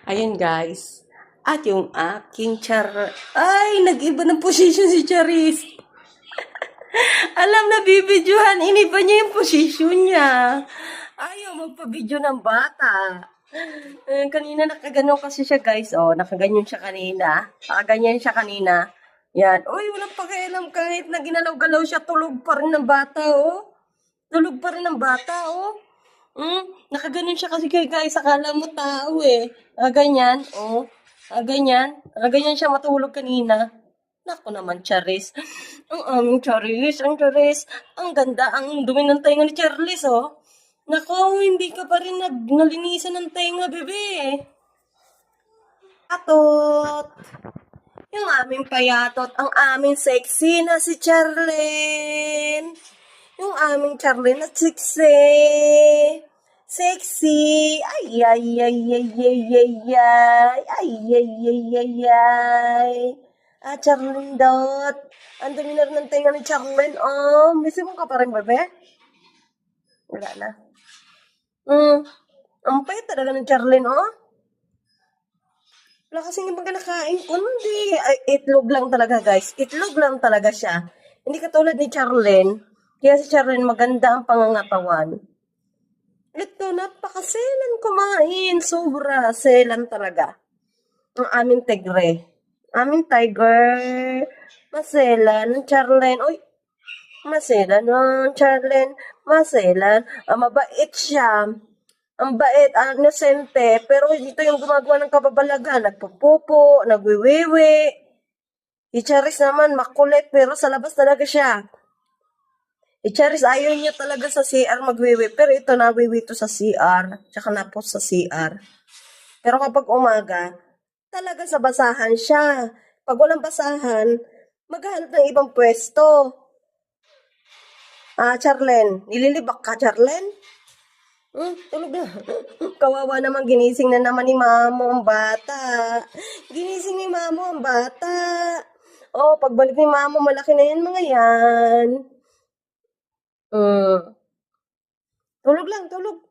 Ayun guys. At yung aking Ay, nag-iba ng position si Charis. Alam na bibidyohan, iniba niya yung position niya. Ayaw magpa-video ng bata. Kanina nakaganon kasi siya guys. Oh, nakaganyan siya kanina. Nakaganyan siya kanina. Yan. Uy, walang pakialam kahit na ginalaw-galaw siya, tulog pa rin ng bata, oh. Tulog pa rin ng bata, oh. Nakaganon siya kasi guys, akala mo tao eh. Ganyan, oh. Ganyan. Ganyan siya matulog kanina. Naku naman, Charis. Ang aming Charis, ang Charis. Ang ganda, ang dumi ng tenga ni Charles, oh. Naku, hindi ka pa rin nalinisan ng tenga, bebe. Atot. Yung aming payatot, ang aming sexy na si Charlene. Yung aming Charlene na sexy. Sexy. Ay, ay, ay, ay, ay, ay, ay. Ay, ay, ay, ay, ay. Charlene Dot. Ang dami na rin ng tenga ni Charlene. Oh, miss mo ka pa rin, bebe? Wala na. Ang payat talaga ng Charlene, oh. Wala kasing ibang kinakain, kundi itlog lang talaga, guys. Itlog lang talaga siya. Hindi katulad ni Charlene. Kaya si Charlene maganda ang pangangatawan. Ito, napakaselan kumain. Sobra, selan talaga. Ang aming tigre. Aming tiger. Maselan ng Charlene. Uy, maselan ng Charlene. Maselan. Mabait siya. Ang bait, inosente, pero dito yung gumagawa ng kababalagan, nagpupupo, nagwiwiwi. Si Charis naman, makulit, pero sa labas talaga siya. Si Charis, ayaw niya talaga sa CR magwiwi, pero ito nawiwi to sa CR, tsaka napos sa CR. Pero kapag umaga, talaga sa basahan siya. Pag walang basahan, maghahanap ng ibang pwesto. Charlene, nililibak ka, Charlene? Tulog na. Kawawa naman, ginising na naman ni Mamo ang bata. Ginising ni Mamo ang bata. Oh, pagbalik ni Mamo, malaki na yan mga yan. Tulog lang, tulog.